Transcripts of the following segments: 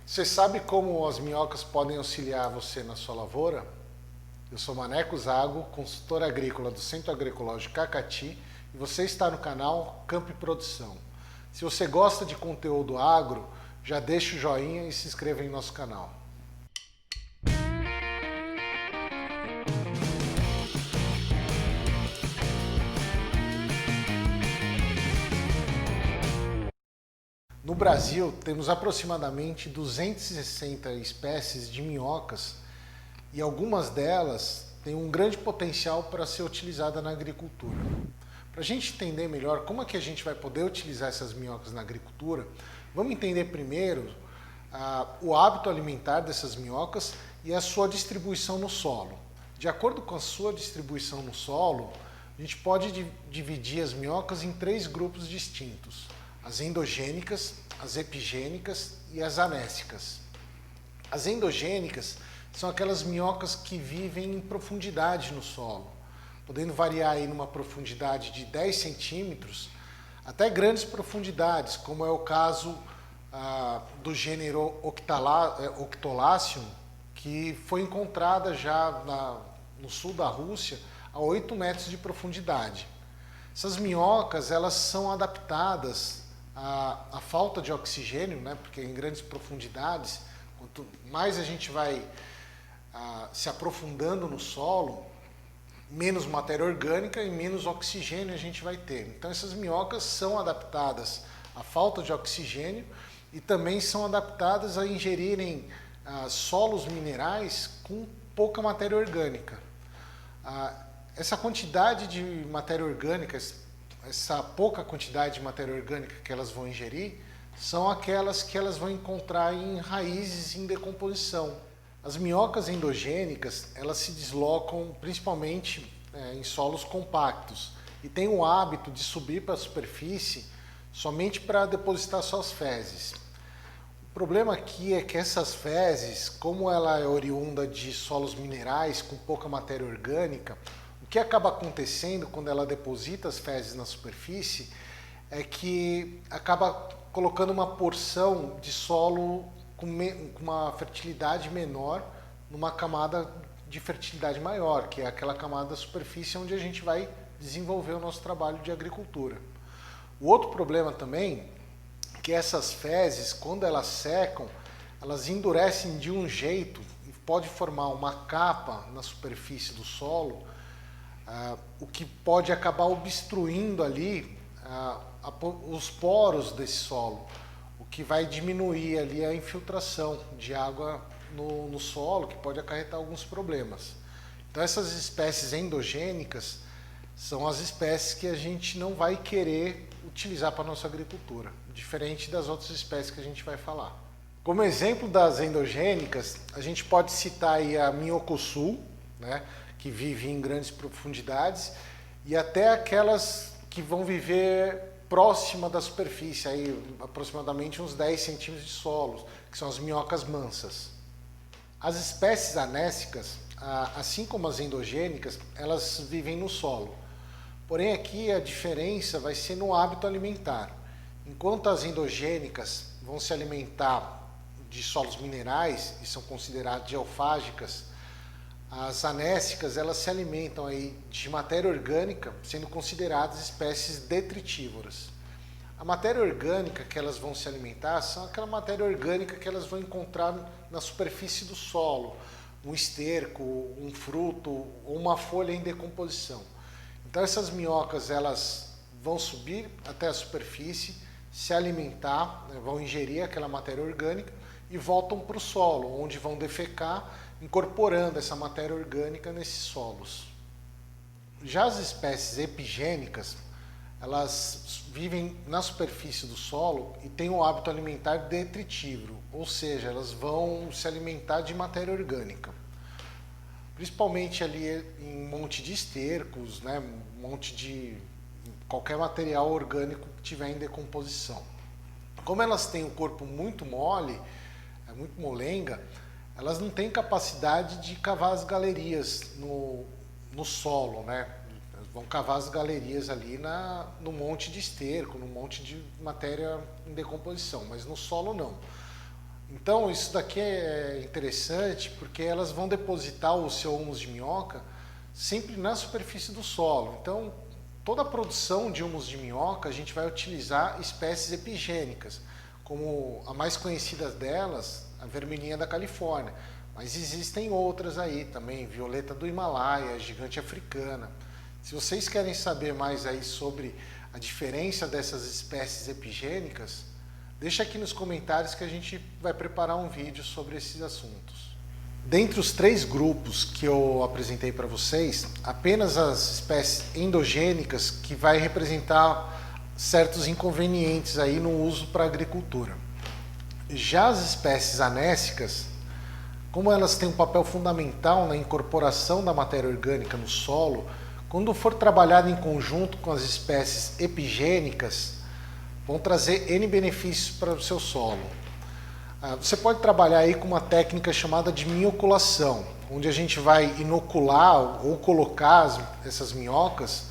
Você sabe como as minhocas podem auxiliar você na sua lavoura? Eu sou Maneco Zago, consultor agrícola do Centro Agroecológico Cacati, e você está no canal Campo e Produção. Se você gosta de conteúdo agro, já deixa o joinha e se inscreva em nosso canal. No Brasil, temos aproximadamente 260 espécies de minhocas e algumas delas têm um grande potencial para ser utilizada na agricultura. Para a gente entender melhor como é que a gente vai poder utilizar essas minhocas na agricultura, vamos entender primeiro o hábito alimentar dessas minhocas e a sua distribuição no solo. De acordo com a sua distribuição no solo, a gente pode dividir as minhocas em três grupos distintos: as endogênicas, as epigênicas e as anécicas. As endogênicas são aquelas minhocas que vivem em profundidade no solo, podendo variar aí numa profundidade de 10 centímetros até grandes profundidades, como é o caso do gênero Octolacium, que foi encontrada já no sul da Rússia a 8 metros de profundidade. Essas minhocas elas são adaptadas à falta de oxigênio, né? Porque em grandes profundidades, quanto mais a gente vai se aprofundando no solo, menos matéria orgânica e menos oxigênio a gente vai ter. Então essas minhocas são adaptadas à falta de oxigênio e também são adaptadas a ingerirem solos minerais com pouca matéria orgânica. Essa quantidade de matéria orgânica, essa pouca quantidade de matéria orgânica que elas vão ingerir, são aquelas que elas vão encontrar em raízes em decomposição. As minhocas endogênicas, elas se deslocam principalmente em solos compactos e têm o hábito de subir para a superfície somente para depositar suas fezes. O problema aqui é que essas fezes, como ela é oriunda de solos minerais com pouca matéria orgânica, o que acaba acontecendo quando ela deposita as fezes na superfície é que acaba colocando uma porção de solo com uma fertilidade menor numa camada de fertilidade maior, que é aquela camada da superfície onde a gente vai desenvolver o nosso trabalho de agricultura. O outro problema também é que essas fezes, quando elas secam, elas endurecem de um jeito e pode formar uma capa na superfície do solo, o que pode acabar obstruindo ali os poros desse solo, o que vai diminuir ali a infiltração de água no solo, que pode acarretar alguns problemas. Então essas espécies endogênicas são as espécies que a gente não vai querer utilizar para a nossa agricultura, diferente das outras espécies que a gente vai falar. Como exemplo das endogênicas, a gente pode citar aí a minhocossul, né, que vive em grandes profundidades, e até aquelas que vão viver próxima da superfície, aí, aproximadamente uns 10 centímetros de solo, que são as minhocas mansas. As espécies anécicas, assim como as endogênicas, elas vivem no solo. Porém aqui a diferença vai ser no hábito alimentar. Enquanto as endogênicas vão se alimentar de solos minerais e são consideradas geofágicas, as anécicas elas se alimentam aí de matéria orgânica, sendo consideradas espécies detritívoras. A matéria orgânica que elas vão se alimentar são aquela matéria orgânica que elas vão encontrar na superfície do solo, um esterco, um fruto ou uma folha em decomposição. Então essas minhocas elas vão subir até a superfície, se alimentar, né, vão ingerir aquela matéria orgânica e voltam para o solo, onde vão defecar, incorporando essa matéria orgânica nesses solos. Já as espécies epigênicas, elas vivem na superfície do solo e têm um hábito alimentar detritívoro, ou seja, elas vão se alimentar de matéria orgânica. Principalmente ali em monte de estercos, né, monte de qualquer material orgânico que tiver em decomposição. Como elas têm o corpo muito mole, muito molenga, elas não têm capacidade de cavar as galerias no solo, né? Elas vão cavar as galerias ali no monte de esterco, no monte de matéria em decomposição, mas no solo não. Então isso daqui é interessante porque elas vão depositar o seu humus de minhoca sempre na superfície do solo. Então toda a produção de humus de minhoca a gente vai utilizar espécies epigênicas, como a mais conhecida delas, a vermelhinha da Califórnia. Mas existem outras aí também, violeta do Himalaia, gigante africana. Se vocês querem saber mais aí sobre a diferença dessas espécies epigênicas, deixa aqui nos comentários que a gente vai preparar um vídeo sobre esses assuntos. Dentre os 3 grupos que eu apresentei para vocês, apenas as espécies endogênicas que vai representar certos inconvenientes aí no uso para a agricultura. Já as espécies anésicas, como elas têm um papel fundamental na incorporação da matéria orgânica no solo, quando for trabalhado em conjunto com as espécies epigênicas, vão trazer N benefícios para o seu solo. Você pode trabalhar aí com uma técnica chamada de minhoculação, onde a gente vai inocular ou colocar essas minhocas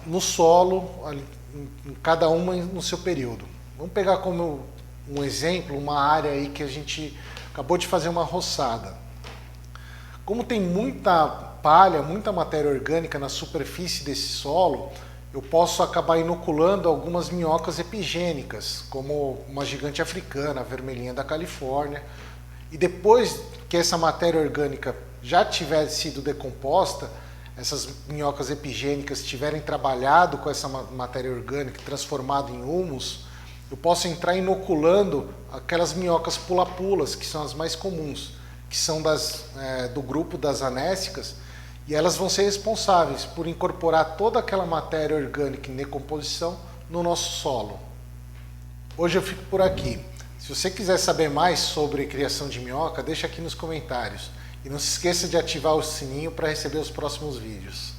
no solo, em cada uma no seu período. Vamos pegar como um exemplo uma área aí que a gente acabou de fazer uma roçada. Como tem muita palha, muita matéria orgânica na superfície desse solo, eu posso acabar inoculando algumas minhocas epigênicas, como uma gigante africana, a vermelhinha da Califórnia. E depois que essa matéria orgânica já tiver sido decomposta, essas minhocas epigênicas tiverem trabalhado com essa matéria orgânica, transformado em humus, eu posso entrar inoculando aquelas minhocas pula-pulas, que são as mais comuns, que são do grupo das anésicas, e elas vão ser responsáveis por incorporar toda aquela matéria orgânica em decomposição no nosso solo. Hoje eu fico por aqui. Se você quiser saber mais sobre criação de minhoca, deixa aqui nos comentários. E não se esqueça de ativar o sininho para receber os próximos vídeos.